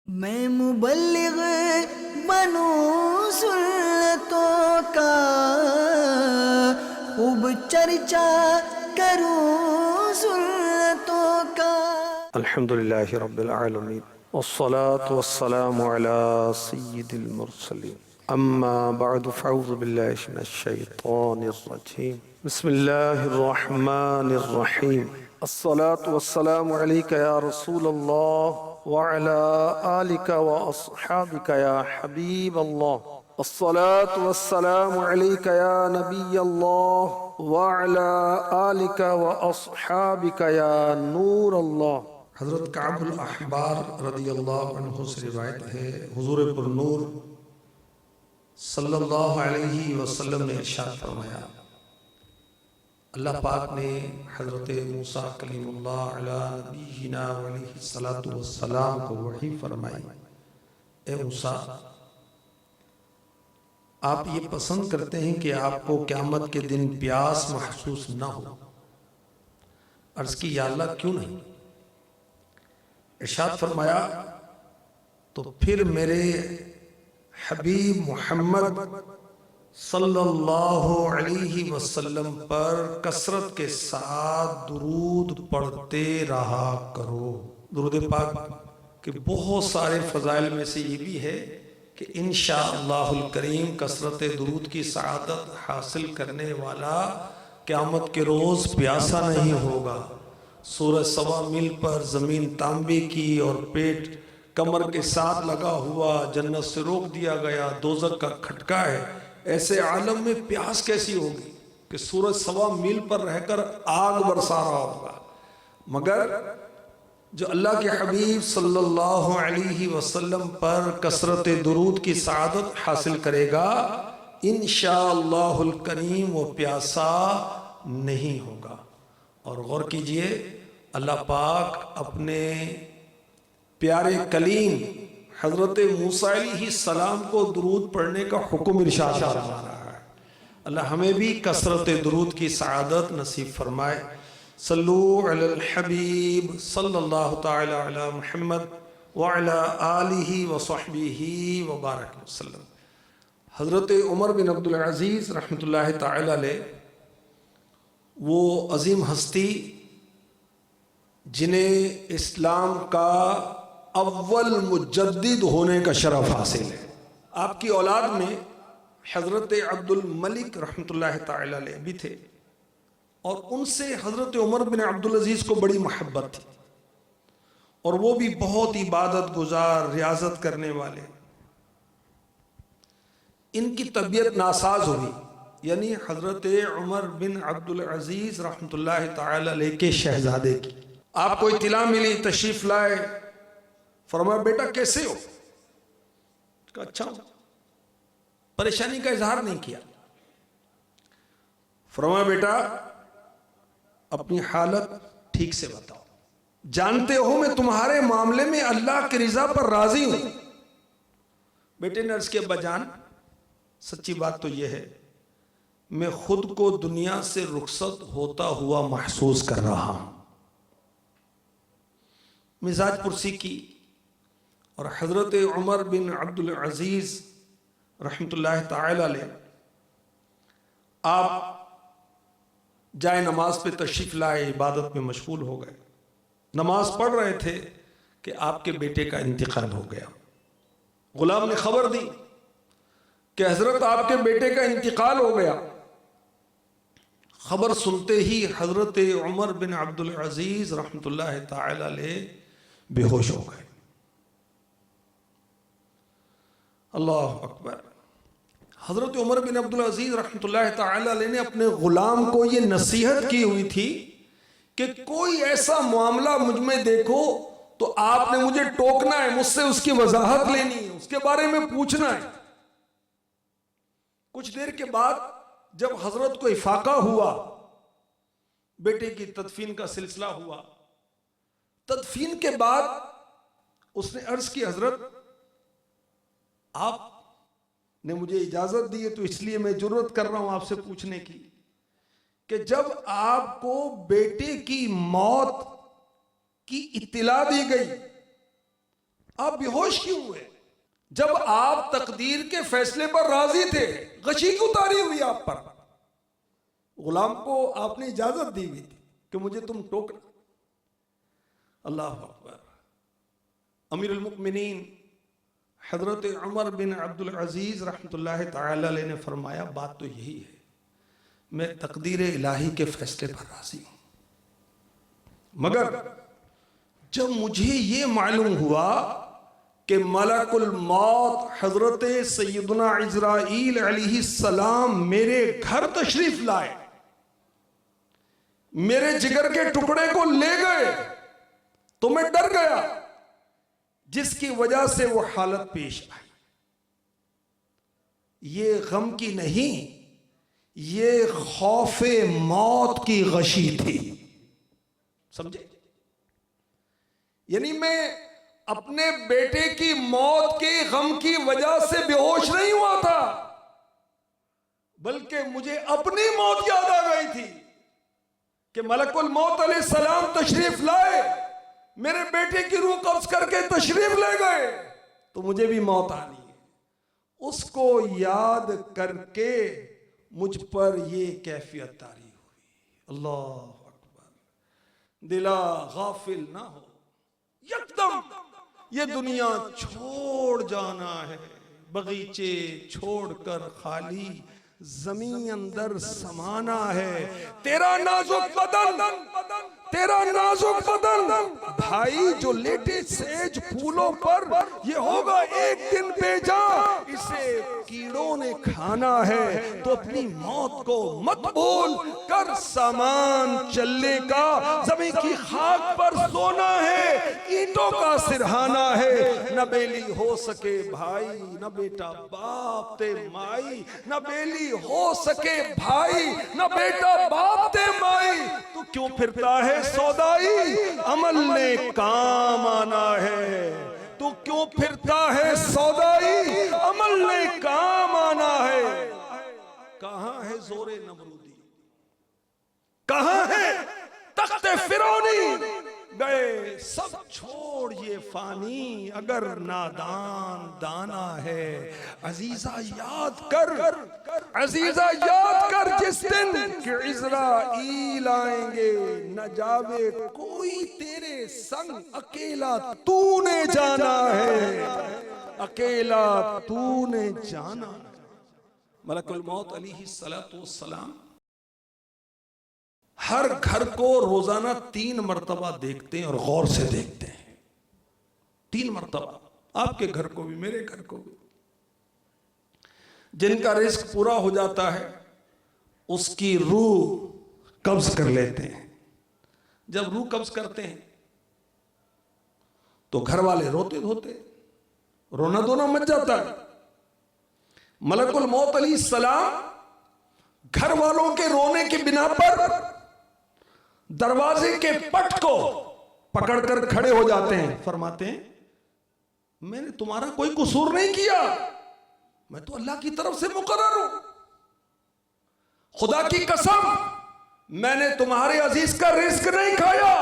मैं मुबल्लिग बनूं सुन्नतों का, खूब चर्चा करूं सुन्नतों का। अल्हम्दुलिल्लाहि रब्बिल आलमीन वस्सलातु वस्सलामु अला सय्यिदिल मुरसलीन अम्मा बअदु फ़अऊज़ु बिल्लाहि मिनश शैतानिर रजीम बिस्मिल्लाहिर रहमानिर रहीम अस्सलातु वस्सलामु अलैका या रसूलल्लाह व अला आलिका व अस्हाबिका या हबीबल्लाह अस्सलातु वस्सलामु अलैका या नबियल्लाह व अला आलिका व अस्हाबिका या नूरल्लाह। हज़रत काबुल अहबार रदियल्लाहु अन्हु से रिवायत है, हुज़ूर पुरनूर सल्लल्लाहु अलैहि वसल्लम ने इरशाद फरमाया, अल्लाह पाक ने हज़रत मूसा कलीमुल्लाह अला नबीना व अलैहि सलातु वस्सलाम को वही फरमाई, ए मूसा, आप ये पसंद करते हैं कि आपको क़यामत के दिन प्यास महसूस न हो। अर्ज़ की, या अल्लाह, क्यों नहीं? इरशाद फरमाया, तो फिर मेरे हबीब मोहम्मद सल्लल्लाहु अलैहि वसल्लम पर कसरत के साथ दुरूद पढ़ते रहा करो। दुरूद पाक के बहुत सारे फ़ज़ाइल में से ये भी है कि इंशाअल्लाहुल करीम कसरत दुरूद की सआदत हासिल करने वाला क़यामत के रोज़ प्यासा नहीं होगा। सूरज सवा मील पर ज़मीन तांबे की और पेट कमर के साथ लगा हुआ, जन्नत से रोक दिया गया, दोज़ख का खटका है। ऐसे आलम में प्यास कैसी होगी कि सूरज सवा मील पर रहकर आग बरसा रहा होगा। मगर जो अल्लाह के हबीब सल्लल्लाहु अलैहि वसल्लम पर कसरत दुरूद की सआदत हासिल करेगा, इंशाअल्लाहुल करीम वो प्यासा नहीं होगा। और गौर कीजिए, अल्लाह पाक अपने प्यारे कलीम हज़रत मूसा अलैहिस्सलाम को दुरूद पढ़ने का हुक्म इरशाद फरमा रहा है। अल्लाह हमें भी कसरत दुरूद की सआदत नसीब फरमाए। सल्लू अलल हबीब सल्लल्लाहु ताला अला मुहम्मद व अला आलिहि व सहबिहि व बारक वसल्लम। हज़रत उमर बिन अब्दुल अज़ीज़ रहमतुल्लाहि ताला अलैह, वो अजीम हस्ती जिन्हें इस्लाम का अव्वल मुजद्दिद होने का शरफ हासिल है। आपकी औलाद में हज़रत अब्दुल मलिक रहमतुल्लाहि ताला अलैह भी थे और उनसे हज़रत उमर बिन अब्दुल अज़ीज़ को बड़ी मोहब्बत थी और वो भी बहुत इबादत गुजार, रियाजत करने वाले। इनकी तबीयत नासाज हुई, यानी हज़रत उमर बिन अब्दुल अज़ीज़ रहमतुल्लाहि ताला अलैह के शहजादे की। आपको इत्तला मिली, तशरीफ लाए, फरमाया, बेटा कैसे हो? कहा, अच्छा हूं। परेशानी का इजहार नहीं किया। फरमाया, बेटा अपनी हालत ठीक से बताओ, जानते हो मैं तुम्हारे मामले में अल्लाह की रिजा पर राजी हूं। बेटे ने अर्ज किया, अब्बाजान सच्ची बात तो यह है, मैं खुद को दुनिया से रुखसत होता हुआ महसूस कर रहा हूं। मिजाज पुरसी की और हज़रत उमर बिन अब्दुल अज़ीज़ रहमतुल्लाहि ताला अलैह आप जाए नमाज पे तशरीफ़ लाए, इबादत में मशगूल हो गए। नमाज पढ़ रहे थे कि आपके बेटे का इंतकाल हो गया। गुलाम ने खबर दी कि हज़रत आपके बेटे का इंतकाल हो गया। खबर सुनते ही हज़रत उमर बिन अब्दुल अज़ीज़ रहमतुल्लाहि ताला अलैह बेहोश हो गए। अल्लाह अकबर। हज़रत उमर बिन अब्दुल अज़ीज़ रहमतुल्लाहि ताला अलैह ने अपने गुलाम को ये नसीहत की हुई थी कि कोई ऐसा मामला मुझ में देखो तो आपने मुझे टोकना है, मुझसे उसकी वजाहत लेनी है, उसके बारे में पूछना है। कुछ देर के बाद जब हजरत को इफाका हुआ, बेटे की तदफीन का सिलसिला हुआ, तदफीन के बाद उसने अर्ज की, हजरत आपने मुझे इजाजत दी है तो इसलिए मैं जुर्रत कर रहा हूं आपसे पूछने की कि जब आपको बेटे की मौत की इत्तिला दी गई आप बेहोश क्यों हुए? जब आप तकदीर के फैसले पर राजी थे, गशी क्यों उतारी हुई आप पर? गुलाम को आपने इजाजत दी हुई थी कि मुझे तुम टोकना। अल्लाह अकबर। अमीर अल मुमिनीन हजरत उमर बिन अब्दुल अजीज रहमतुल्लाह तआला अलैह ने फरमाया, बात तो यही है, मैं तकदीर इलाही के फैसले पर राजी हूं, मगर जब मुझे ये मालूम हुआ कि मलकुल मौत हजरत सैयदना इजराइल अलैहिस्सलाम मेरे घर तशरीफ लाए, मेरे जिगर के टुकड़े को ले गए, तो मैं डर गया, जिसकी वजह से वो हालत पेश आई। ये गम की नहीं, ये खौफे मौत की गशी थी। समझे? यानी मैं अपने बेटे की मौत के गम की वजह से बेहोश नहीं हुआ था, बल्कि मुझे अपनी मौत याद आ गई थी कि मलकुल मौत अलैहिस्सलाम तशरीफ लाए, मेरे बेटे की रूह कब्ज करके तशरीफ ले गए, तो मुझे भी मौत आनी है। उसको याद करके मुझ पर ये कैफियत तारी हुई। अल्लाह अकबर। दिला गाफिल ना हो, यकदम ये दुनिया छोड़ जाना है, बगीचे छोड़कर खाली जमीन अंदर समाना है। तेरा नाजुक बदन, तेरा नाजुक बदन भाई जो लेटे सेज फूलों पर, ये होगा एक दिन बेजा, इसे कीड़ों ने खाना है। तो अपनी मौत को मत भूल कर, सामान चलने का जमीन की खाक पर सोना है, ईंटों का सिरहाना है। न बेली हो सके भाई, न बेटा बाप ते माई, न बेली हो सके भाई, न बेटा बाप ते माई, तू क्यों फिरता है सौदाई, अमल ने काम आना है। तू क्यों फिरता है सौदाई, अमल ने काम आना है। कहां है जोरे नमरूदी, कहां है तख्ते फिरौनी, गए सब छोड़ ये फानी, अगर नादान दाना है। अजीजा याद कर, अजीजा याद कर, जिस दिन कि इज़राइल आएंगे, न जावे कोई तेरे संग, अकेला तूने जाना है, अकेला तूने जाना। मलकुल मौत अलैहिस्सलातु वस्सलाम हर घर को रोजाना 3 मरतबा देखते हैं और गौर से देखते हैं। 3 मरतबा, आपके घर को भी, मेरे घर को भी। जिनका रिस्क पूरा हो जाता है उसकी रूह कब्ज कर लेते हैं। जब रूह कब्ज करते हैं तो घर वाले रोते धोते, रोना धोना मच जाता है। मलकुल मौत अलैहिस्सलाम घर वालों के रोने की बिना पर दरवाजे के पट को पकड़कर खड़े हो जाते हैं, फरमाते हैं मैंने तुम्हारा कोई कसूर नहीं किया, मैं तो अल्लाह की तरफ से मुकर्रर हूं। खुदा की कसम, मैंने तुम्हारे अजीज का रिस्क नहीं खाया,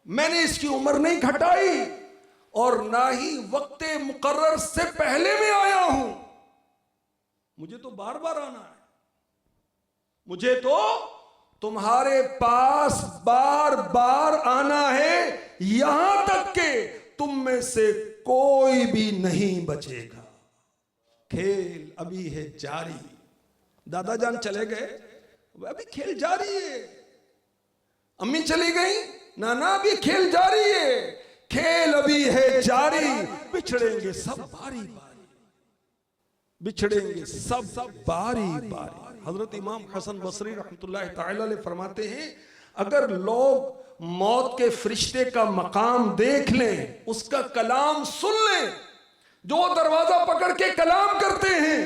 मैंने इसकी उम्र नहीं घटाई, और ना ही वक्त मुकर्रर से पहले में आया हूं। मुझे तो बार बार आना है, मुझे तो तुम्हारे पास बार बार आना है, यहां तक के तुम में से कोई भी नहीं बचेगा। खेल अभी है जारी। दादा जान चले गए, अभी खेल जारी है। अम्मी चली गई, नाना अभी खेल जारी है, खेल अभी है जारी। बिछड़ेंगे सब बारी बारी, बिछड़ेंगे सब बारी बारी। हजरत इमाम हसन बसरी रहमतुल्लाह तआला अलैह फरमाते हैं, अगर लोग मौत के फरिश्ते का मकाम देख लें, उसका कलाम सुन लें, जो दरवाजा पकड़ के कलाम करते हैं,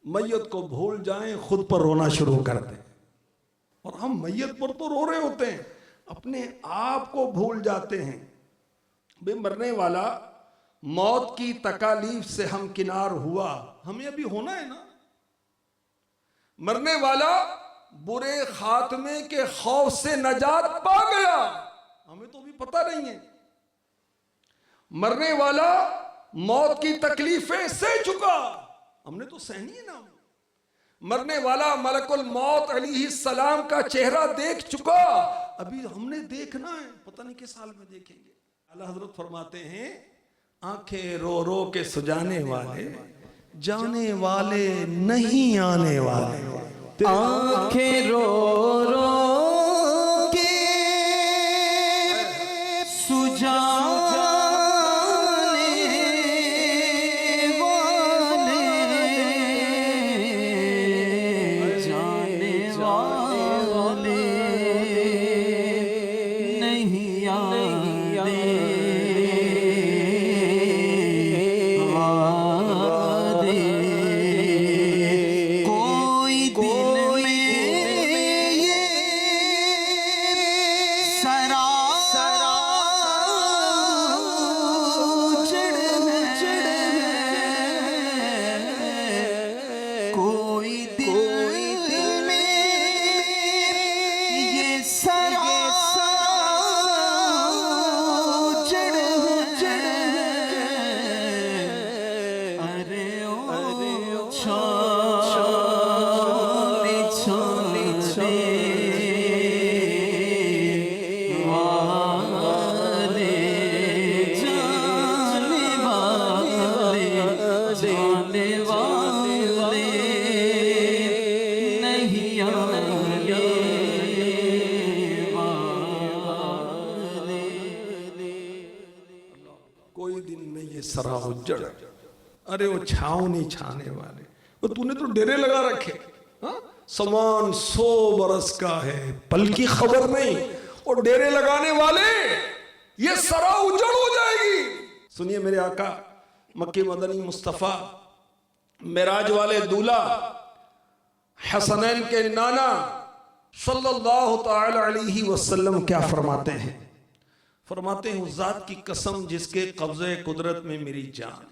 मैयत को भूल जाएं, खुद पर रोना शुरू कर दें। और हम मैयत पर तो रो रहे होते हैं, अपने आप को भूल जाते हैं। बे मरने वाला, मौत की तकालीफ से हम किनार हुआ, हमें अभी होना है ना। मरने वाला बुरे खात्मे के खौफ से नजात पा गया, हमें तो भी पता नहीं है। मरने वाला मौत की तकलीफें सह चुका, हमने तो सहनी है ना। मरने वाला मलकुल मौत अलैहिस्सलाम का चेहरा देख चुका, अभी हमने देखना है, पता नहीं किस साल में देखेंगे। आला हजरत फरमाते हैं, आंखें रो रो के सुजाने वाले, जाने वाले नहीं आने वाले। आंखें रो रो के सुजाने वाले, जाने वाले नहीं आने वाले। कोई दिल में ये सरा चढ़ है, कोई दिल में ये सरा चढ़ है। अरे ओ छोले छोले वाले, जाने वाले नहीं आने वाले। कोई दिन में ये सरा उजड़, अरे वो छाँव नहीं छाने वाले। तो तूने तो डेरे लगा रखे, हाँ? समान 100 बरस का है, पल की खबर नहीं, और डेरे लगाने वाले, ये सरा उजड़ हो जाएगी। सुनिए मेरे आका मक्की मदनी मुस्तफा मेराज वाले दूल्हा हसनैन के नाना सल्लल्लाहु ताला अलैहि वसल्लम क्या फरमाते हैं? फरमाते हैं, उस जात की कसम जिसके कब्जे कुदरत में मेरी जान,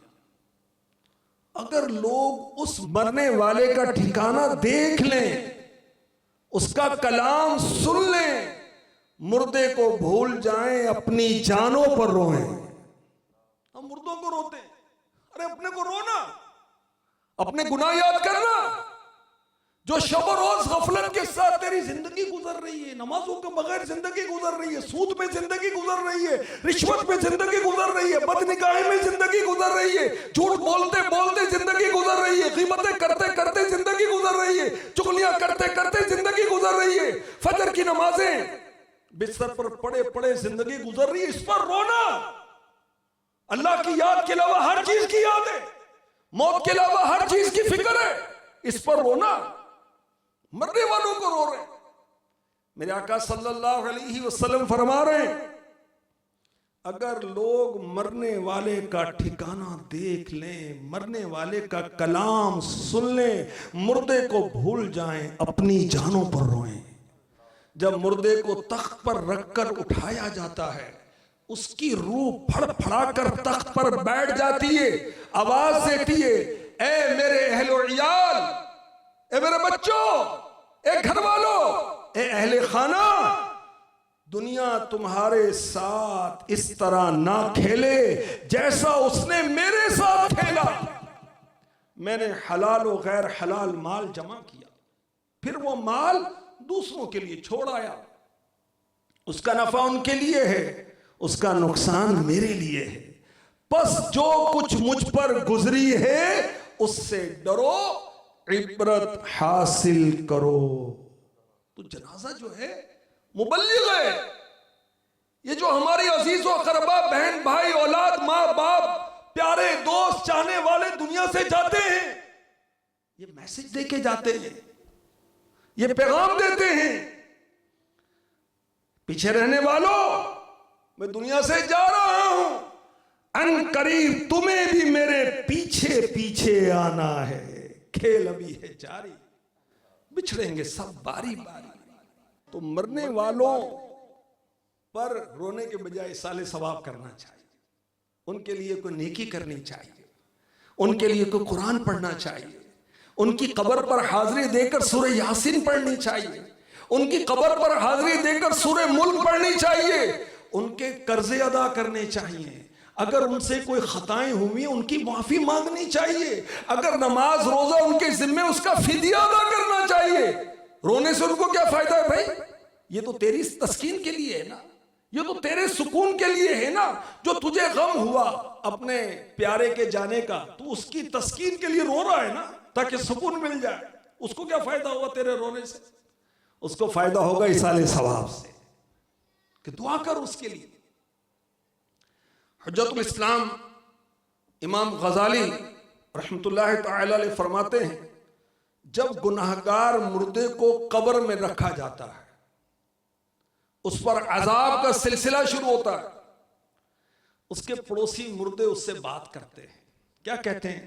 अगर लोग उस मरने वाले का ठिकाना देख लें, उसका कलाम सुन लें, मुर्दे को भूल जाएं, अपनी जानों पर रोएं। हम मुर्दों को रोते हैं, अरे अपने को रोना, अपने गुनाह याद करना। जो शब रोज गफलत के साथ तेरी जिंदगी गुजर रही है, नमाजों के बगैर जिंदगी गुजर रही है, सूद में जिंदगी गुजर रही है, रिश्वत में जिंदगी गुजर रही है, बदनिगाही में जिंदगी गुजर रही है, झूठ बोलते बोलते जिंदगी गुजर रही है, कीमतें करते करते जिंदगी गुजर रही है, चुगलियां करते करते जिंदगी गुजर रही है, फजर की नमाजें बिस्तर पर पड़े पड़े जिंदगी गुजर रही है। इस पर रोना, अल्लाह की याद के अलावा हर चीज की याद है, मौत के अलावा हर चीज की फिक्र है, इस पर रोना। मरने वालों को रो रहे। मेरे आका सल्लल्लाहु अलैहि वसल्लम फरमा रहे हैं, अगर लोग मरने वाले का ठिकाना देख लें, मरने वाले का कलाम सुन लें, मुर्दे को भूल जाएं, अपनी जानों पर रोएं। जब मुर्दे को तख्त पर रखकर उठाया जाता है, उसकी रूह फड़फड़ा कर तख्त पर बैठ जाती है, आवाज देती है, ए मेरे अहलो इयाल, ए मेरे बच्चों, ए घर वालों, ए अहले खाना, दुनिया तुम्हारे साथ इस तरह ना खेले जैसा उसने मेरे साथ खेला। मैंने हलाल और गैर हलाल माल जमा किया, फिर वो माल दूसरों के लिए छोड़ आया, उसका नफा उनके लिए है, उसका नुकसान मेरे लिए है। बस जो कुछ मुझ पर गुजरी है उससे डरो, इबरत हासिल करो। तो जनाजा जो है मुबल्लिग है। ये जो हमारी अजीज व अकरबा, बहन भाई, औलाद, माँ बाप, प्यारे दोस्त, चाहने वाले दुनिया से जाते हैं, ये मैसेज देके जाते हैं, ये पैगाम देते हैं, पीछे रहने वालों, मैं दुनिया से जा रहा हूं, अन करीब तुम्हें भी मेरे पीछे पीछे आना है, खेल अभी है जारी, बिछड़ेंगे सब बारी बारी। तो मरने वालों पर रोने के बजाय साले सवाब करना चाहिए, उनके लिए कोई नेकी करनी चाहिए, उनके लिए कोई कुरान पढ़ना चाहिए, उनकी कब्र पर हाजिरी देकर सूरह यासीन पढ़नी चाहिए, उनकी कब्र पर हाजिरी देकर सूरह मुल्क पढ़नी चाहिए, उनके कर्जे अदा करने चाहिए, अगर उनसे कोई खताएं हुई उनकी माफी मांगनी चाहिए, अगर नमाज रोजा उनके जिम्मे उसका फिदिया अदा करना चाहिए। रोने से उनको क्या फायदा है भाई? ये तो तेरी तस्कीन के लिए है ना, ये तो तेरे सुकून के लिए है ना। जो तुझे गम हुआ अपने प्यारे के जाने का, तू उसकी तस्कीन के लिए रो रहा है ना, ताकि सुकून मिल जाए। उसको क्या फायदा हुआ तेरे रोने से? उसको फायदा होगा इसाले सवाब से, कि दुआ कर उसके लिए। हुज्जतुल इस्लाम इमाम गजाली रहमतुल्लाह तआला अलैह फरमाते हैं, जब गुनाहगार मुर्दे को कब्र में रखा जाता है, उस पर अजाब का सिलसिला शुरू होता है। उसके पड़ोसी मुर्दे उससे बात करते हैं। क्या कहते हैं?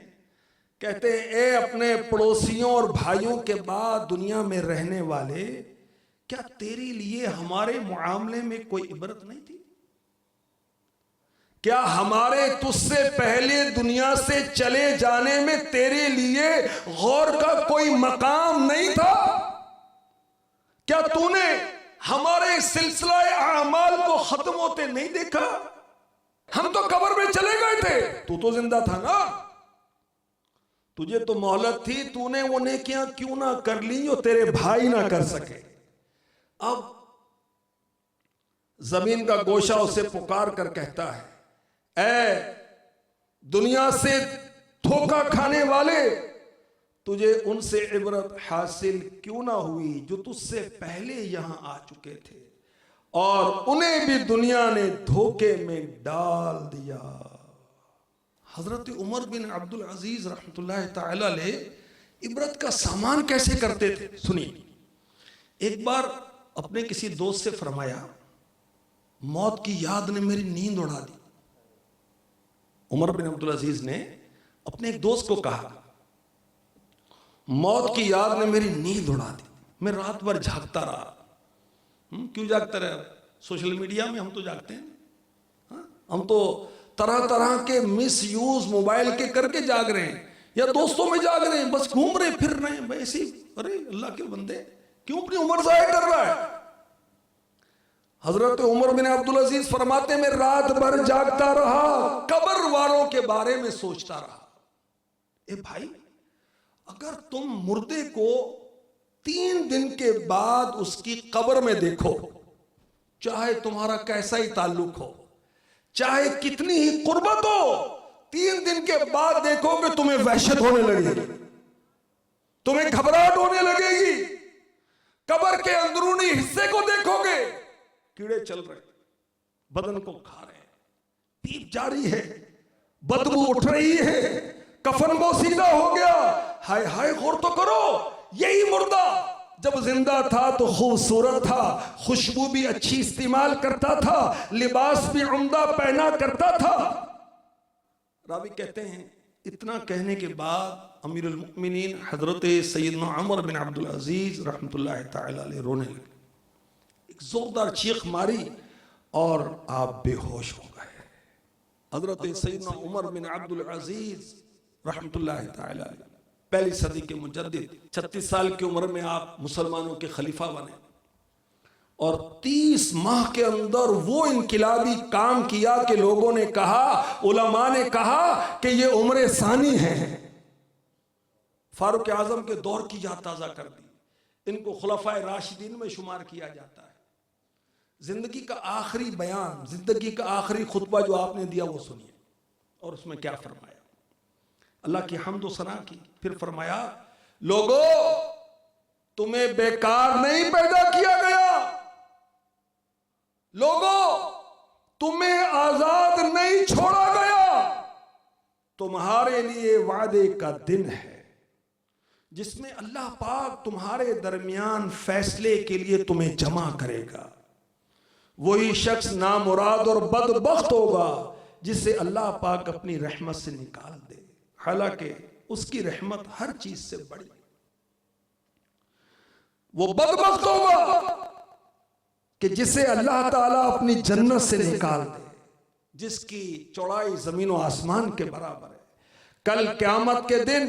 कहते हैं, ए अपने पड़ोसियों और भाइयों के बाद दुनिया में रहने वाले, क्या तेरे लिए हमारे मुआमले में कोई इबरत नहीं थी? क्या हमारे तुझसे पहले दुनिया से चले जाने में तेरे लिए गौर का कोई मकाम नहीं था? क्या तूने हमारे सिलसिला आमाल को खत्म होते नहीं देखा? हम तो कब्र में चले गए थे, तू तो जिंदा था ना। तुझे तो मोहलत थी, तूने वो नेकियां क्यों ना कर ली जो तेरे भाई ना कर सके। अब जमीन का गोशा उसे पुकार कर कहता है, ऐ दुनिया से धोखा खाने वाले, तुझे उनसे इबरत हासिल क्यों ना हुई जो तुझसे पहले यहां आ चुके थे, और उन्हें भी दुनिया ने धोखे में डाल दिया। हजरत उमर बिन अब्दुल अजीज रहमतुल्लाह तआला अलैह इबरत का सामान कैसे करते थे, सुनिए। एक बार अपने किसी दोस्त से फरमाया, मौत की याद ने मेरी नींद उड़ा दी। उमर बिन अब्दुल अजीज ने अपने एक दोस्त को कहा, मौत की याद ने मेरी नींद उड़ा दी, मैं रात भर जागता रहा। क्यों जागता रहा? सोशल मीडिया में हम तो जागते हैं, हम तो तरह तरह के मिस यूज मोबाइल के करके जाग रहे हैं, या दोस्तों में जाग रहे हैं, बस घूम रहे फिर रहे हैं ऐसे। अरे अल्लाह के बंदे, क्यों अपनी उम्र जाया कर रहा है? हजरत उमर बिन अब्दुल अजीज फरमाते, मैं रात भर जागता रहा, कब्र वालों के बारे में सोचता रहा। ए भाई, अगर तुम मुर्दे को 3 दिन के बाद उसकी कब्र में देखो, चाहे तुम्हारा कैसा ही ताल्लुक हो, चाहे कितनी ही कुर्बत हो, 3 दिन के बाद देखोगे तुम्हें वहशत होने लगेगी, तुम्हें घबराहट होने लगेगी। कब्र के अंदरूनी हिस्से को देखोगे, कीड़े चल रहे, बदन को खा रहे, पीप जारी है, बदबू उठ रही है, कफन बोसीदा हो गया। हाय हाय, गौर तो करो, यही मुर्दा जब जिंदा था तो खूबसूरत था, खुशबू भी अच्छी इस्तेमाल करता था, लिबास भी उम्दा पहना करता था। रावी कहते हैं, इतना कहने के बाद अमीरुल मुमिनीन हजरत सैयदना उमर बिन अब्दुल अजीज रहमतुल्लाह तआला अलैह रोने लगे, एक जोरदार चीख मारी और आप बेहोश हो गए। हजरत सैयदना उमर बिन अब्दुल अजीज रहमतुल्लाह तआला अलैह, पहली सदी के मुजद्दिद, 36 साल की उम्र में आप मुसलमानों के खलीफा बने, और 30 माह के अंदर वो इनकिलाबी काम किया कि लोगों ने कहा, उलमा ने कहा कि ये उम्र सानी है। फारूक आजम के दौर की याद ताज़ा कर दी, इनको खुलफाए राशिदीन में शुमार किया जाता है। जिंदगी का आखिरी बयान, जिंदगी का आखिरी खुतबा जो आपने दिया वो सुनिए, और उसमें क्या फरमाया। अल्लाह की हम्द व सना की, फिर फरमाया, लोगो तुम्हें बेकार नहीं पैदा किया गया, लोगो तुम्हें आजाद नहीं छोड़ा गया, तुम्हारे लिए वादे का दिन है जिसमें अल्लाह पाक तुम्हारे दरमियान फैसले के लिए तुम्हें जमा करेगा। वही शख्स नामुराद और बदबख्त होगा जिसे अल्लाह पाक अपनी रहमत से निकाल दे, हालांकि उसकी रहमत हर चीज से बड़ी। वो बदबख्त होगा कि जिसे अल्लाह ताला अपनी जन्नत से निकाल दे, जिसकी चौड़ाई जमीन और आसमान के बराबर है। कल क़यामत के दिन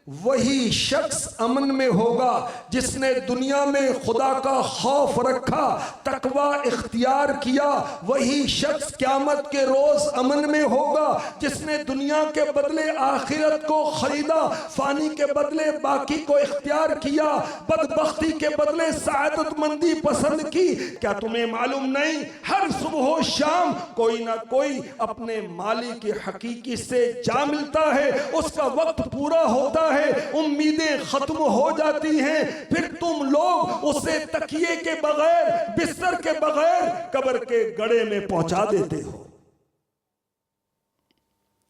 वही शख्स अमन में होगा जिसने दुनिया में खुदा का खौफ रखा, तकवा इख्तियार किया। वही शख्स क़यामत के रोज अमन में होगा जिसने दुनिया के बदले आखिरत को खरीदा, फानी के बदले बाकी को इख्तियार किया, बदबख्ती के बदले सआदतमंदी पसंद की। क्या तुम्हें मालूम नहीं, हर सुबह शाम कोई ना कोई अपने मालिक के हकीकी से जा मिलता है, उसका वक्त पूरा होता है, उम्मीदें खत्म हो जाती हैं, फिर तुम लोग उसे तकिए के बगैर, बिस्तर के बगैर कब्र के गड़े में पहुंचा देते हो।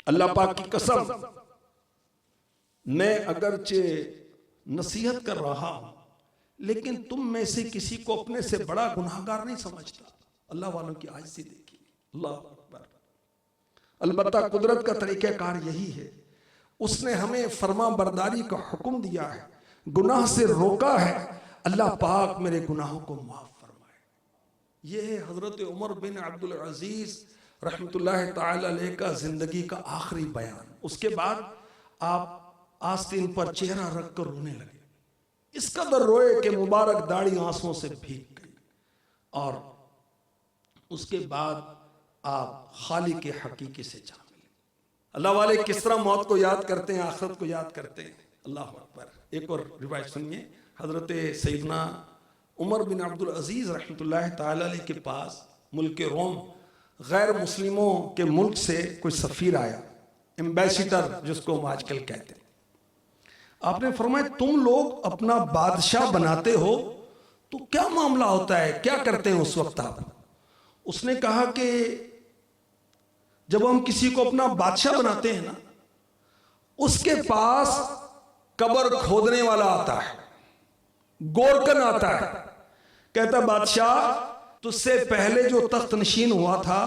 अल्लाह पाक की कसम, मैं अगरचे नसीहत कर रहा हूं लेकिन तुम में से किसी को अपने से बड़ा गुनाहगार नहीं समझता। अल्लाह वालों की आजिज़ी देखिए, अल्लाह अकबर। अलबत्ता कुदरत का तरीक़ाकार यही है, उसने हमें फरमा बरदारी का हुक्म दिया है, गुनाह से रोका है। अल्लाह पाक मेरे गुनाहों को माफ फरमाए। यह है हजरत उमर बिन अब्दुल अजीज रहमतुल्लाह ताला अलैह का जिंदगी का आखिरी बयान। उसके बाद आप आस्तीन पर चेहरा रख कर रोने लगे, इस कदर रोए कि मुबारक दाढ़ी आंसुओं से भीग गई। और उसके बाद आप खालिक के हकीकी से जा मिले। अल्लाह वाले किस तरह मौत को याद करते हैं, आखिरत को याद करते हैं। अल्लाह अकबर। एक और रिवायत सुनिए, हजरत सैयदना उमर बिन अब्दुल अजीज रहमतुल्लाह ताला अलैह के पास मुल्क रोम, गैर मुस्लिमों के मुल्क से कोई सफ़ीर आया, एम्बेसडर जिसको हम आजकल कहते हैं। आपने फरमाया, तुम लोग अपना बादशाह बनाते हो तो क्या मामला होता है, क्या करते हैं उस वक्त आप? उसने कहा कि जब हम किसी को अपना बादशाह बनाते हैं ना, उसके पास कब्र खोदने वाला आता है, गोरकन आता है, कहता बादशाह तुझसे पहले जो तख्त नशीन हुआ था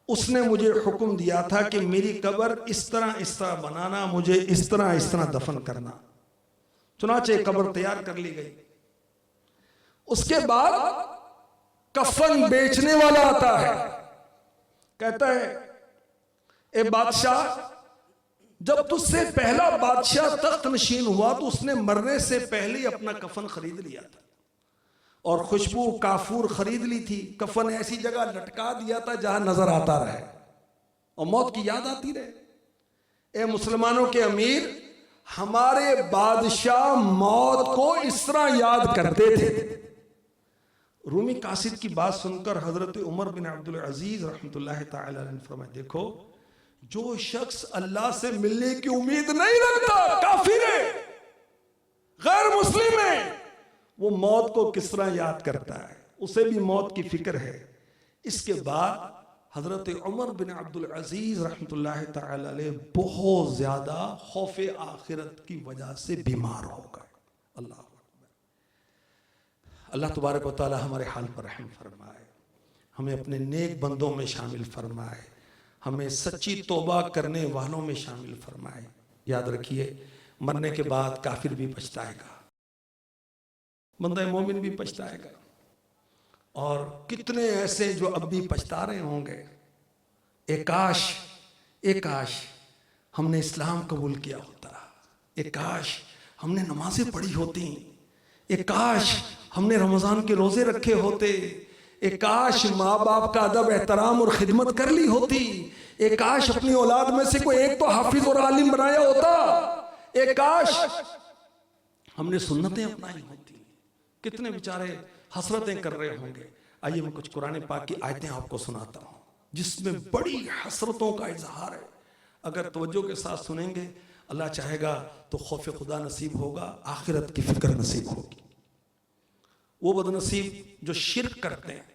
उसने मुझे हुक्म दिया था कि मेरी कब्र इस तरह बनाना, मुझे इस तरह दफन करना। चुनाचे कब्र तैयार कर ली गई। उसके बाद कफन बेचने वाला आता है, कहता है ए बादशाह, जब तुझसे पहला बादशाह तख्त नशीन हुआ तो उसने मरने से पहले ही अपना कफन खरीद लिया था और खुशबू काफूर खरीद ली थी। कफन ऐसी जगह लटका दिया था जहां नजर आता रहे और मौत की याद आती रहे। ए मुसलमानों के अमीर, हमारे बादशाह मौत को इस तरह याद करते थे। रूमी कासिद की बात सुनकर हजरत उमर बिन अब्दुल अजीज रहमतुल्लाह ताला अलैह ने फरमाया, देखो जो शख्स अल्लाह से मिलने की उम्मीद नहीं रखता, काफिर है, गैर मुस्लिम है, वो मौत को किस तरह याद करता है, उसे भी मौत की फिक्र है। इसके बाद हजरत उमर बिन अब्दुल अजीज रहमतुल्लाह ताला अलैह बहुत ज्यादा खौफ आखिरत की वजह से बीमार हो गए। अल्लाह अल्लाह तबारक व तआला हमारे हाल पर रहम फरमाए, हमें अपने नेक बंदों में शामिल फरमाए, हमें सच्ची तौबा करने वालों में शामिल फरमाए। याद रखिए, मरने के बाद काफिर भी पछताएगा, बंदा मोमिन भी पछताएगा, और कितने ऐसे जो अब भी पछता रहे होंगे। काश हमने इस्लाम कबूल किया होता, काश हमने नमाजें पढ़ी होती, काश हमने रमजान के रोजे रखे होते, काश माँ बाप का अदब एहतराम और खिदमत कर ली होती, काश अपनी औलाद में से कोई एक तो हाफिज और आलिम बनाया होता, काश हमने सुन्नतें अपनाई होती। कितने बेचारे हसरतें कर रहे होंगे। आइए मैं कुछ कुरान पाक की आयतें आपको सुनाता हूँ जिसमें बड़ी हसरतों का इजहार है। अगर तवज्जो के साथ सुनेंगे, अल्लाह चाहेगा तो खौफ खुदा नसीब होगा, आखिरत की फिक्र नसीब होगी। वो बदनसीब जो शिर्क करते हैं,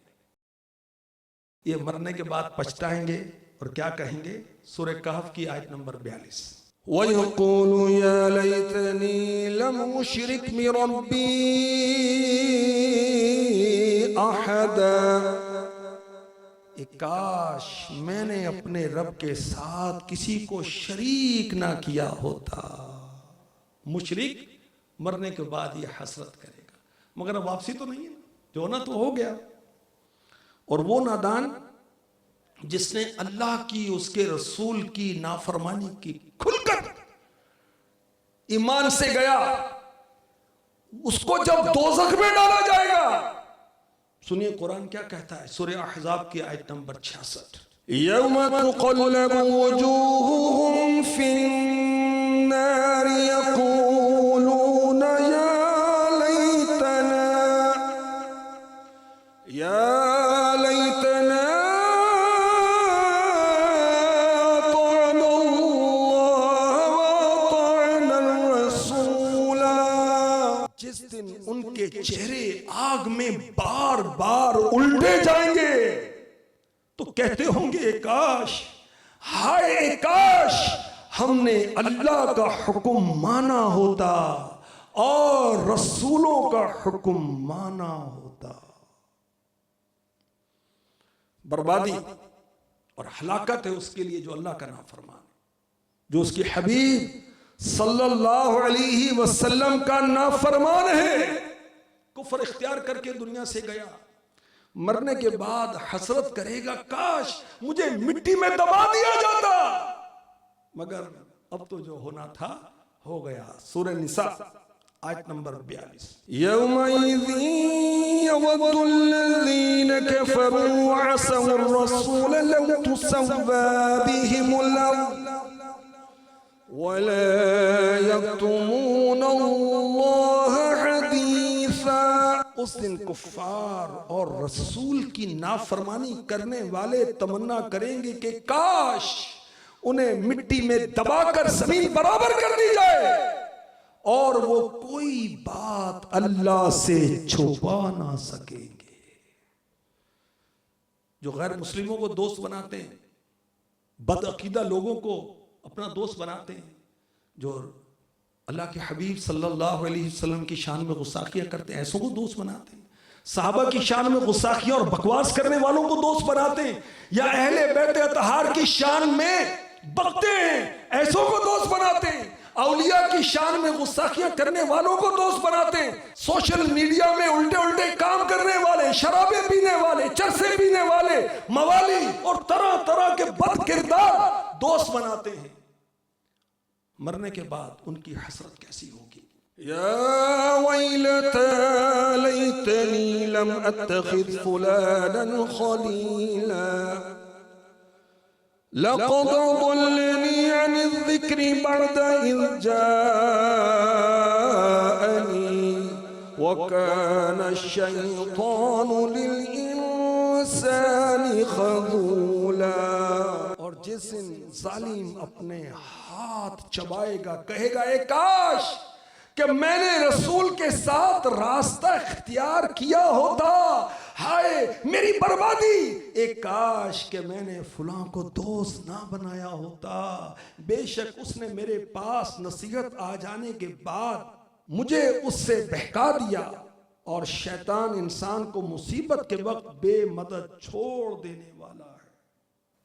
ये मरने के बाद पछताएंगे और क्या कहेंगे। सूरह कहफ की आयत नंबर 42, वयक़ूलु या लैतनी लम उशरिक बिरब्बी अहदा, काश मैंने अपने रब के साथ किसी को शरीक ना किया होता। मुशरिक मरने के बाद ये हसरत करेगा, मगर अब वापसी तो नहीं है, जो ना तो हो गया। और वो नादान जिसने अल्लाह की, उसके रसूल की नाफरमानी की खुलकर, ईमान से गया, उसको जब दोज़ख में डाला जाएगा, सुनिए कुरान क्या कहता है, सूरह अहज़ाब की आयत नंबर 66, यौम तुक़ल्लबु वुजूहुहुम फिन्नार यक़ूलूना या लैतना जिस दिन उनके चेहरे आग में बार बार उल्टे जाएंगे तो कहते होंगे काश, हाय काश हमने अल्लाह का हुक्म माना होता और रसूलों का हुक्म माना होता। बर्बादी और हलाकत है उसके लिए जो अल्लाह का नाफरमान है, जो उसके हबीब सल्लल्लाहु अलैहि वसल्लम का नाफरमान है, कुफ्र इख्तियार करके दुनिया से गया, मरने के बाद हसरत करेगा काश मुझे मिट्टी में दबा दिया जाता, मगर अब तो जो होना था हो गया। सूरह निसा आयत नंबर 42, यौमइज़िन यवद्दुल्लज़ीन कफ़रू वअसवुर रसूल लौ तुसव्वा बिहिमुल अर्ज़ वला यक्तुमून अल्लाह हदीसा। उस दिन कुफ्फार और रसूल की नाफरमानी करने वाले तमन्ना करेंगे कि काश उन्हें मिट्टी में दबाकर जमीन बराबर कर दी जाए और वो कोई बात अल्लाह से छुपा ना सकेंगे। जो गैर मुस्लिमों को दोस्त बनाते हैं, बदअकीदा लोगों को अपना दोस्त बनाते हैं, जो अल्लाह के हबीब सल्लल्लाहु अलैहि वसल्लम की शान में गुस्ताखियां करते हैं, ऐसों को दोस्त बनाते हैं। सहाबा की शान में गुस्ताखियां और बकवास करने वालों को दोस्त बनाते हैं, या अहले बैत अतहार की शान में बकते हैं, ऐसों को दोस्त बनाते हैं। औलिया की शान में गुस्ताखियां करने वालों को दोस्त बनाते हैं। सोशल मीडिया में उल्टे उल्टे काम करने वाले, शराबे पीने वाले, चरसे पीने वाले, मवाली और तरह तरह के बद किरदार दोस्त बनाते हैं। मरने के बाद उनकी हसरत कैसी होगी। या वैलता लैतनी लम अत्तखिज़ फुलानन खलीला लक़द अज़ल्लनी अनिज़्ज़िक्रि बअद इज़ जाअनी व काना अश-शैतानु लिल-इंसानि ख़ज़ूला। और जिस दिन जालिम अपने हाथ चबाएगा, कहेगा ए काश कि मैंने रसूल के साथ रास्ता इख्तियार किया होता, हाय मेरी बर्बादी, एक काश कि मैंने फलां को दोस्त ना बनाया होता। बेशक उसने मेरे पास नसीहत आ जाने के बाद मुझे उससे बहका दिया, और शैतान इंसान को मुसीबत के वक्त बेमदद छोड़ देने वाला है।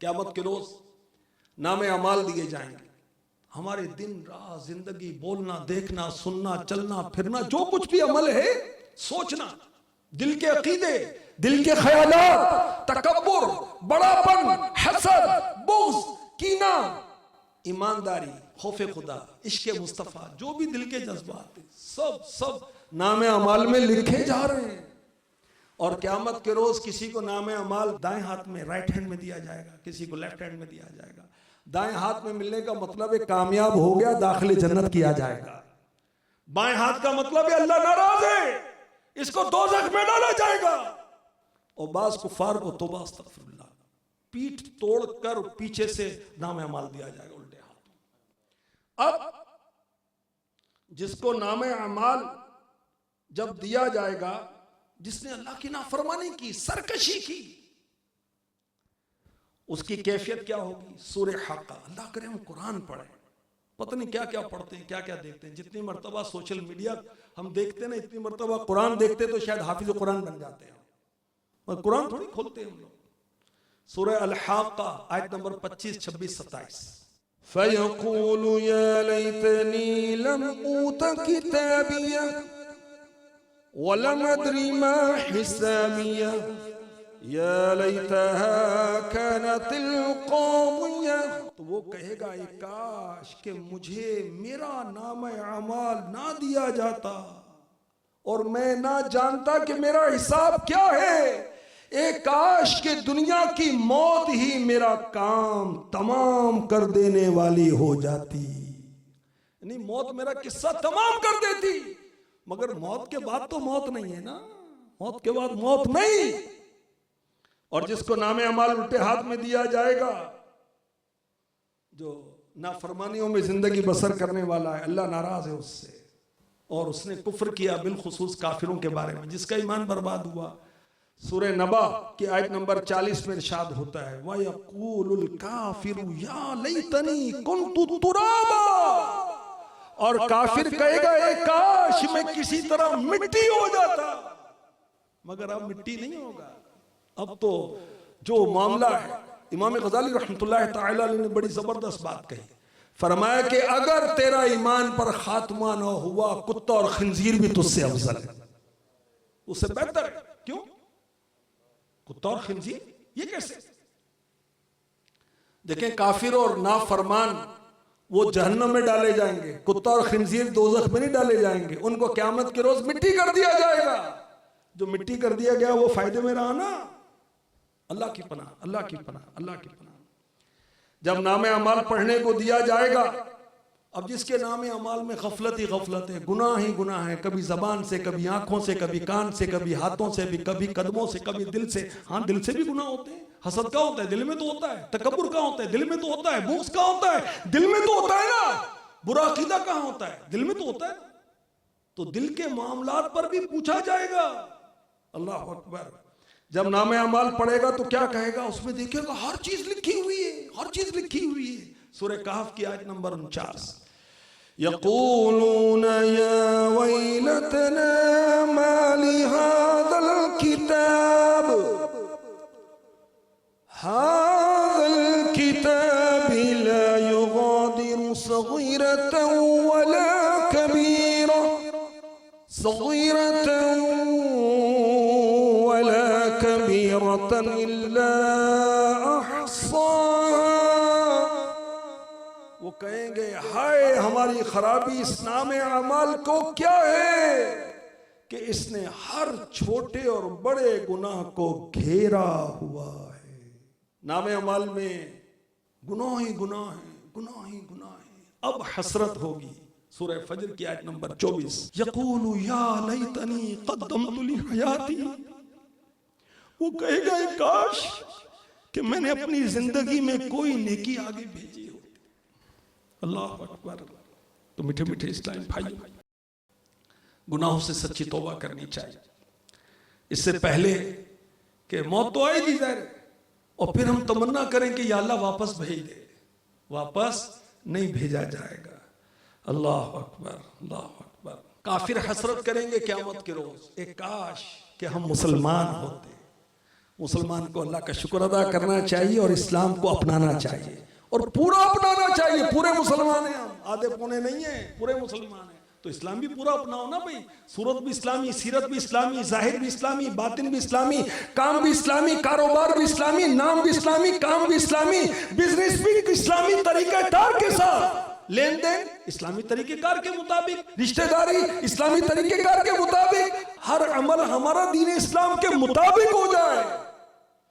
क़यामत के रोज नामे अमाल दिए जाएंगे, हमारे दिन रात जिंदगी, बोलना, देखना, सुनना, चलना फिरना, जो कुछ भी अमल है, सोचना, दिल के अकीदे, दिल के ख्यालात, तकब्बुर, बड़ापन, हसद, बुग़्ज़, कीना, ईमानदारी, खौफे खुदा, इश्क़ मुस्तफ़ा, जो भी दिल के जज्बात हैं, सब नामे अमाल में लिखे जा रहे हैं। और क़यामत के रोज किसी को नामे अमाल दाएं हाथ में, राइट हैंड में दिया जाएगा, किसी को लेफ्ट हैंड में दिया जाएगा। दाएं हाथ में मिलने का मतलब है कामयाब हो गया, दाखिले जन्नत किया जाएगा। बाएं हाथ का मतलब है अल्लाह नाराज है, इसको दोज़ख में डाला जाएगा। और बाज़ कुफ़ार को तौबा अस्तग़फिरुल्लाह, पीठ तोड़कर पीछे से नामे अमाल दिया जाएगा उल्टे हाथ। अब जिसको नामे अमाल जब दिया जाएगा, जिसने अल्लाह की नाफरमानी की, सरकशी की, उसकी कैफियत क्या होगी। सूरह हक़, अल्लाह करे हम कुरान पढ़ें, पता नहीं क्या क्या पढ़ते हैं, क्या क्या देखते हैं। जितनी मर्तबा सोशल मीडिया हम देखते हैं ना, इतनी मर्तबा कुरान देखते तो शायद हाफिज कुरान बन जाते हैं, और कुरान थोड़ी खोलते हैं हम लोग। सूरह अल-हाक़ा आयत नंबर 25, 26, 27, फ़यक़ूलु या लैतनी लम ऊत किताबिया वलम अद्रि मा हिसाबिया या लैतहा कानतिल क़ादिया, तो वो कहेगा ए काश कि मुझे मेरा नाम अमाल ना दिया जाता और मैं ना जानता कि मेरा हिसाब क्या है। ए काश के दुनिया की मौत ही मेरा काम तमाम कर देने वाली हो जाती, नहीं मौत मेरा किस्सा तमाम कर देती। मगर मौत के बाद तो मौत नहीं है ना, मौत के बाद मौत नहीं। और जिसको नामे अमाल उल्टे हाथ में दिया जाएगा, जो नाफरमानियों में जिंदगी बसर करने वाला है, अल्लाह नाराज है उससे और उसने कुफ्र किया, बिलखुसूस काफिरों के बारे में जिसका ईमान बर्बाद हुआ। सूरह नबा की आयत नंबर 40 में इरशाद होता है वयक़ूलुल काफिरु या लैतनी कुन्तु तुराबा, और काफिर कहेगा ए काश मैं किसी तरह मिट्टी हो जाता। मगर अब मिट्टी नहीं होगा, अब तो जो मामला है, इमाम गज़ाली रहमतुल्लाह तआला अलैह ने बड़ी जबरदस्त बात कही, फरमाया कि अगर तेरा ईमान पर खात्मा न हुआ, कुत्ता और खंजीर भी तुझसे अफजल है, उससे बेहतर है। क्यों? कुत्ता और खंजीर, ये कैसे? देखें, काफिर और नाफरमान वो जहन्नम में डाले जाएंगे, कुत्ता और खंजीर दोज़ख में नहीं डाले जाएंगे। उनको क़यामत के रोज मिट्टी कर दिया जाएगा। जो मिट्टी कर दिया गया वो फायदे में रहा ना। अल्लाह की पनाह, अल्लाह की पनाह, अल्लाह की पनाह। जब नामे अमाल पढ़ने को दिया जाएगा, अब जिसके नामे अमाल में गफलत ही गफलत है, गुनाह ही गुनाह है, कभी जबान से, कभी आंखों से, कभी कान से, कभी हाथों से, भी कभी कदमों से, कभी दिल से। हाँ, दिल से भी गुनाह होते हैं। हसद का होता है, दिल में तो होता है। तकब्बुर का होता है, दिल में तो होता है। बुग़्ज़ का होता है, दिल में तो होता है ना। बुरा अकीदा कहाँ होता है? दिल में तो होता है। तो दिल के मामलात पर भी पूछा जाएगा। अल्लाह अकबर। जब नामे अमाल पढ़ेगा तो क्या कहेगा? उसमें देखिएगा हर चीज लिखी हुई है, हर चीज लिखी हुई है। सूरह कहफ की आयत नंबर 49, यक़ूलून या वैलतना मा लिहाज़ल किताब हाज़ल किताब ला युग़ादिरु सग़ीरतन वला कबीरा सग़ीरतन वला कबीरतन इल्ला अहसाहा। वो कहेंगे हाय हमारी खराबी इस नामे अमाल को क्या है कि इसने हर छोटे और बड़े गुनाह को घेरा हुआ है। नामे अमाल में गुनाह ही गुनाह है, गुनाह ही गुनाह है। अब हसरत होगी। सूरह फजर की आयत नंबर 24, यक़ूलु या लैतनी क़द्दमतु ली हयाती। वो कहेगा काश कि मैंने अपनी जिंदगी में कोई नेकी आगे भेजी हो। अल्लाह अकबर। तो मीठे मीठे इस्लाम भाइयों, गुनाहों से सच्ची तौबा करनी चाहिए। इससे पहले कि मौत तो आएगी ज़ाहिर, और फिर हम तमन्ना करें कि या अल्लाह वापस भेज दे, वापस नहीं भेजा जाएगा। अल्लाह अकबर, अल्लाह अकबर। काफिर हसरत करेंगे क़यामत के रोज, एक काश कि हम मुसलमान होते। मुसलमान को अल्लाह का शुक्र अदा करना चाहिए और इस्लाम को अपनाना चाहिए और पूरा अपनाना चाहिए। पूरे मुसलमान हैं हम, आधे पौने नहीं है, पूरे मुसलमान हैं। तो इस्लाम भी पूरा अपनाओ ना भाई। सूरत भी इस्लामी, सीरत भी इस्लामी, जाहिर भी इस्लामी, बातिन भी इस्लामी, काम भी इस्लामी, कारोबार भी इस्लामी, नाम भी इस्लामी, काम भी इस्लामी, बिजनेस भी इस्लामी तरीक़ेकार के साथ, लेन देन इस्लामी तरीक़ेकार के मुताबिक, रिश्तेदारी इस्लामी तरीक़ेकार के मुताबिक, हर अमल हमारा दीन इस्लाम के मुताबिक हो जाए।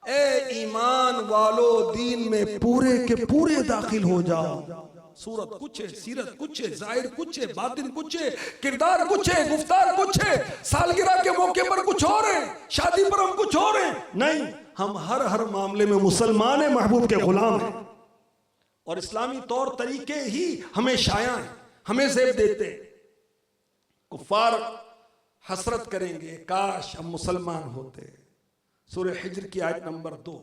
ए ईमान वालो, दीन में पूरे के पूरे दाखिल हो जाओ। सूरत कुछ है, सीरत कुछ है, जाहिर कुछ है, बातिन कुछ है, किरदार कुछ है, गुफ्तार कुछ है, सालगिरह के मौके पर कुछ और है, शादी पर हम कुछ और हैं। नहीं, हम हर मामले में मुसलमान हैं, महबूब के गुलाम हैं और इस्लामी तौर तरीके ही हमें शाया हैं, हमें ज़ेब देते हैं। कुफार हसरत करेंगे काश हम मुसलमान होते। सूरह हिज्र की आयत नंबर 2,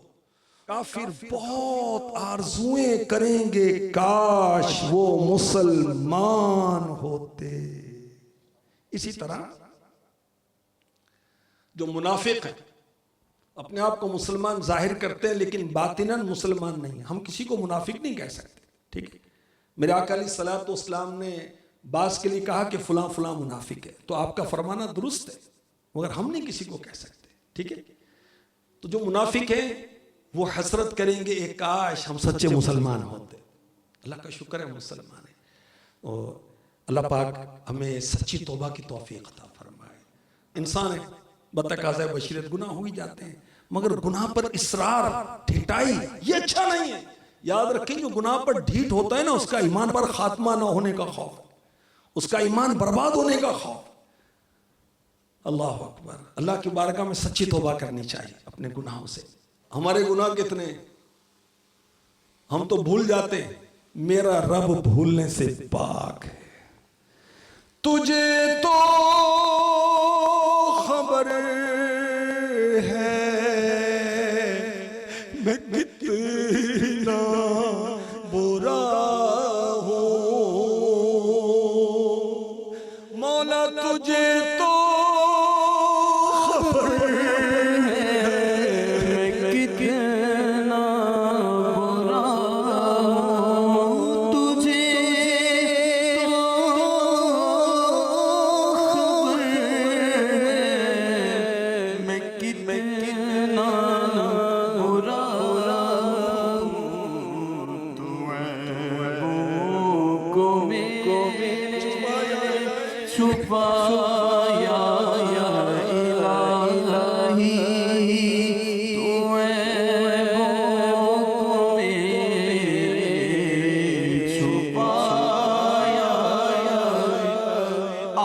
काफिर बहुत आरज़ुएं करेंगे काश वो मुसलमान होते। इसी तरह जो मुनाफिक है, अपने आप को मुसलमान जाहिर करते हैं लेकिन बातिनन मुसलमान नहीं। हम किसी को मुनाफिक नहीं कह सकते, ठीक है। मेरे आका अलैहिस्सलातु वस्सलाम ने बास के लिए कहा कि फलां फलां मुनाफिक है, तो आपका फरमाना दुरुस्त है, मगर हम नहीं किसी को कह सकते, ठीक है। तो जो मुनाफिक हैं वो हसरत करेंगे एक काश हम सच्चे मुसलमान होते। अल्लाह का शुक्र है मुसलमान है। और अल्लाह पाक हमें सच्ची तौबा की तौफीक अता फरमाए। इंसान है बतकाज़ा बशीरत, गुनाह हो ही जाते हैं, मगर गुनाह पर इसरार ढिठाई ये अच्छा नहीं है। याद रखें जो गुनाह पर ढीठ होता है ना, उसका ईमान पर खात्मा न होने का खौफ, उसका ईमान बर्बाद होने का खौफ। अल्लाह अकबर। अल्लाह की बारगाह में सच्ची तौबा करनी चाहिए अपने गुनाहों से। हमारे गुनाह कितने, हम तो भूल जाते हैं, मेरा रब भूलने से पाक है। तुझे तो खबर है मैं कितना बुरा हूँ मौला, तुझे तो खबर है कितना बुरा हूँ, तुझे तो खबर है मैं कितना बुरा हूँ। तू ऐबों को मेरे छुपाया या इलाही, तू ऐबों को मेरे छुपाया।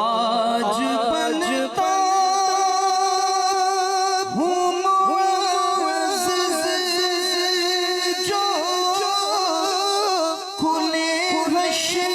आज बनता हूँ मुअज़्ज़ज़ जो खुले हश्र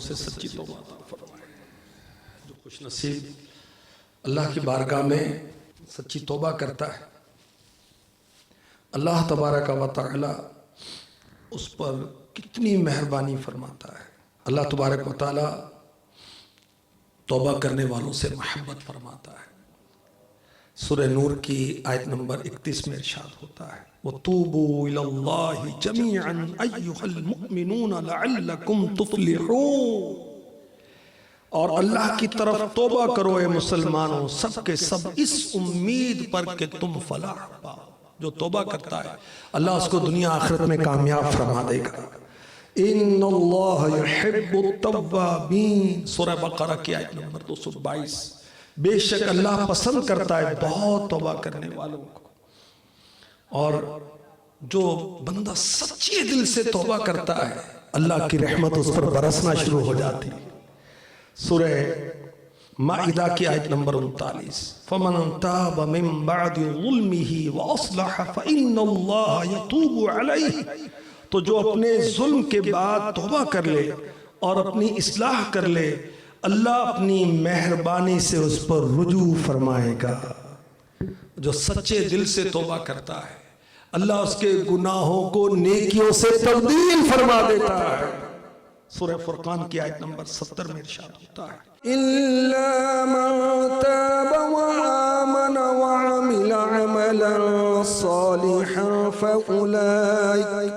से सच्ची तौबा फरमाए। जो खुश नसीब अल्लाह की बारगाह में सच्ची तौबा करता है, अल्लाह तबारक व तआला उस पर कितनी मेहरबानी फरमाता है। अल्लाह तबारक व तआला तौबा करने वालों से मोहब्बत फरमाता है। सूरह नूर की आयत नंबर 31 में इरशाद होता है, वतूबू इलल्लाहि जमीअन अय्युहल मुमिनून लअल्लकुम तुफ्लिहून। और अल्लाह की तरफ तौबा करो ए मुसलमानों, सब के सब इस उम्मीद पर कि तुम फलाह पाओ। जो तौबा करता है अल्लाह उसको दुनिया आखिरत में कामयाब फरमा देगा। इन्नल्लाह युहिब्बुत तव्वाबीन, सूरह बकरा की आयत नंबर 222। बेशक अल्लाह पसंद करता है बहुत तौबा करने वालों को। और जो बंदा सच्चे दिल से तौबा करता है अल्लाह की रहमत उस पर बरसना शुरू हो जाती है। सूरह माइदा की आयत नंबर 39, फमन ताब मिन बअदि ज़ुल्मिही व अस्लह फइन्नल्लाह यतूबु अलैहि। तो जो अपने जुल्म के बाद तौबा कर ले और अपनी इस्लाह कर ले, अल्लाह अपनी मेहरबानी से उस पर रुजू फरमाएगा। जो सच्चे दिल से तौबा करता है अल्लाह उसके गुनाहों को नेकियों से तब्दील फरमा देता है। सूरह फुरकान की आयत नंबर 70 में इरशाद होता है, इल्ला मन ताब व आमन व अमलन सालिहन फउलाइक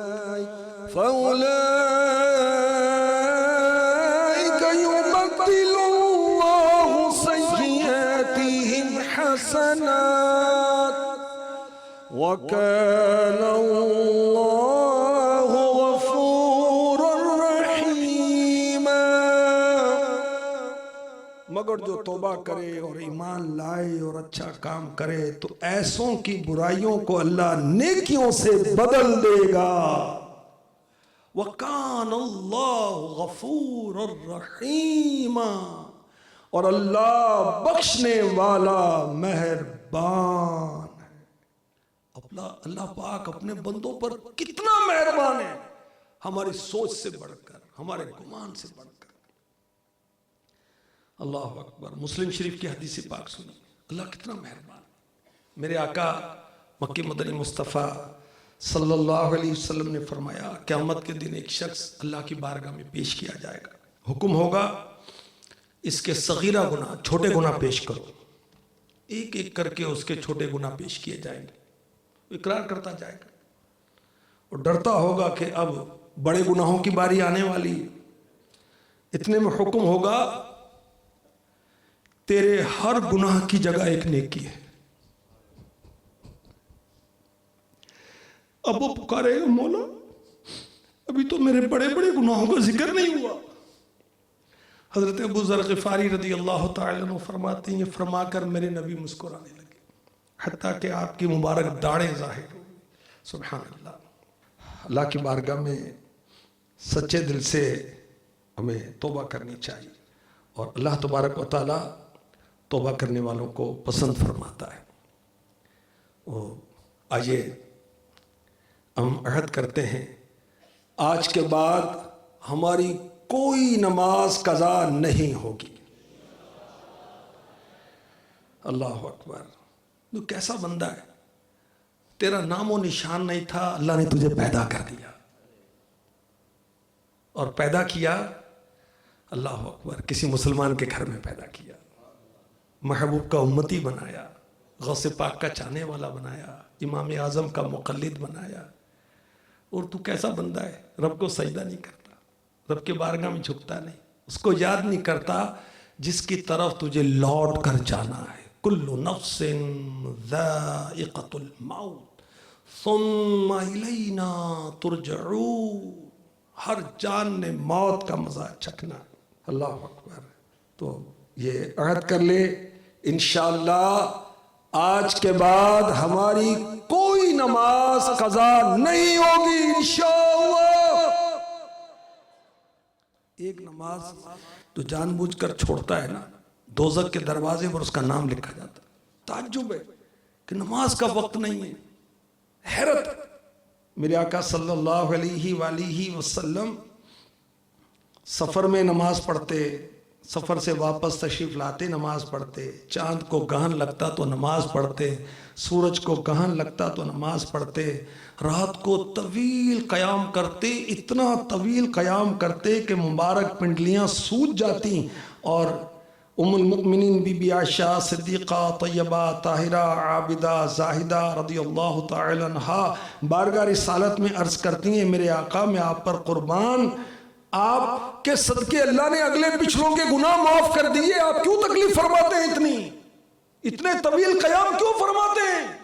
युबद्दिलुल्लाहु सय्यिआतिहिम हसनात व काना अल्लाहु गफूरर रहीमा। मगर जो तौबा करे और ईमान लाए और अच्छा काम करे तो ऐसों की बुराइयों को अल्लाह नेकियों से बदल देगा। वकान अल्लाह गफूर रहीमा, और अल्लाह बख्शने वाला मेहरबान है। अल्लाह पाक अपने बंदों पर कितना मेहरबान है, हमारी सोच से बढ़कर, हमारे गुमान से बढ़कर। अल्लाह अकबर। मुस्लिम शरीफ की हदीस पाक सुनी, अल्लाह कितना मेहरबान। मेरे आका मक्की मदनी मुस्तफ़ा सल्लल्लाहु अलैहि वसल्लम ने फरमाया, क़यामत के दिन एक शख्स अल्लाह की बारगाह में पेश किया जाएगा। हुक्म होगा इसके सगीरा गुनाह, छोटे गुनाह पेश करो। एक एक करके उसके छोटे गुनाह पेश किए जाएंगे। इकरार करता जाएगा और डरता होगा कि अब बड़े गुनाहों की बारी आने वाली है। इतने में हुक्म होगा तेरे हर गुनाह की जगह एक नेकी है। अब वो पुकारेगा, मौला अभी तो मेरे बड़े बड़े गुनाहों का जिक्र नहीं हुआ। हजरत अबू ज़र ग़िफ़ारी रज़ी अल्लाह तआला अन्हु फरमाते हैं, ये फरमाकर मेरे नबी मुस्कुराने लगे, हत्ता कि आपकी मुबारक दाढ़ें ज़ाहिर हो। सुभान अल्लाह। अल्लाह की बारगाह में सच्चे दिल से हमें तौबा करनी चाहिए और अल्लाह तबारक व तआला तौबा करने वालों को पसंद फरमाता है। आइए हम अहद करते हैं, आज के बाद हमारी कोई नमाज कज़ा नहीं होगी। अल्लाह अकबर। तू कैसा बंदा है, तेरा नामो निशान नहीं था, अल्लाह ने तुझे पैदा कर दिया और पैदा किया, अल्लाह अकबर, किसी मुसलमान के घर में पैदा किया, महबूब का उम्मती बनाया, गौसे पाक का चाहने वाला बनाया, इमाम आज़म का मुक़ल्लिद बनाया। और तू कैसा बंदा है, रब को सजदा नहीं करता, रब के बारगाह में झुकता नहीं, उसको याद नहीं करता जिसकी तरफ तुझे लौट कर जाना है। कुल्लु नफ्सिन ज़ाइक़तुल मौत सुम्मा इलैना तुरजऊन। हर जान ने मौत का मजा चखना। अल्लाह अकबर। तो ये अहद कर ले, इंशाअल्लाह आज के बाद हमारी कोई नमाज कज़ा नहीं होगी इंशाअल्लाह। एक नमाज तो जानबूझकर छोड़ता है ना, दोज़ख के दरवाजे पर उसका नाम लिखा जाता। ताज्जुब है कि नमाज का वक्त नहीं है। हैरत। मेरे आका सल्लल्लाहु अलैहि वसल्लम सफ़र में नमाज पढ़ते, सफ़र से वापस तशरीफ़ लाते नमाज पढ़ते, चाँद को गहन लगता तो नमाज पढ़ते, सूरज को गहन लगता तो नमाज पढ़ते, रात को तवील क़याम करते, इतना तवील क़याम करते कि मुबारक पिंडलियाँ सूज जाती और उम्मुल मुमिनीन बीबी आयशा सिद्दीक़ा तय्यबा ताहिरा आबिदा जाहिदा रज़ियल्लाहु तआला अन्हा बारगाह रिसालत में अर्ज़ करती हैं, मेरे आका मैं आप पर कुर्बान, आपके सदके अल्लाह ने अगले पिछलों के गुनाह माफ कर दिए, आप क्यों तकलीफ फरमाते हैं, इतने तवील क़याम क्यों फरमाते हैं।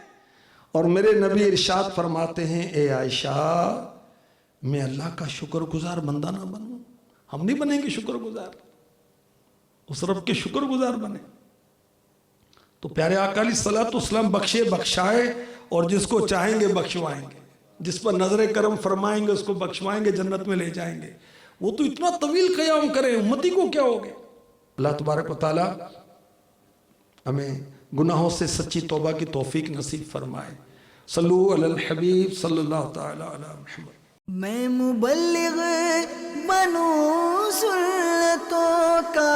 और मेरे नबी इरशाद फरमाते हैं, ए आयशा मैं अल्लाह का शुक्रगुजार बंदा ना बनूं। हम नहीं बनेंगे शुक्रगुजार, उस रब के शुक्रगुजार बने तो प्यारे आका अलैहिस्सलाम बख्शे बख्शाए और जिसको चाहेंगे बख्शवाएंगे, जिस पर नजर करम फरमाएंगे उसको बख्शवाएंगे, जन्नत में ले जाएंगे। वो तो इतना तवील क़याम करे, उम्मती को क्या हो गया। अल्लाह तबारक व तआला हमें गुनाहों से सच्ची तौबा की तौफीक नसीब फरमाए। सल्लु अलल हबीब सल्लल्लाहु तआला अला मुहम्मद। मैं मुबल्लिग बनूं सुन्नतों का,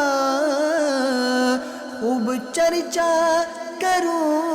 खूब चर्चा करूं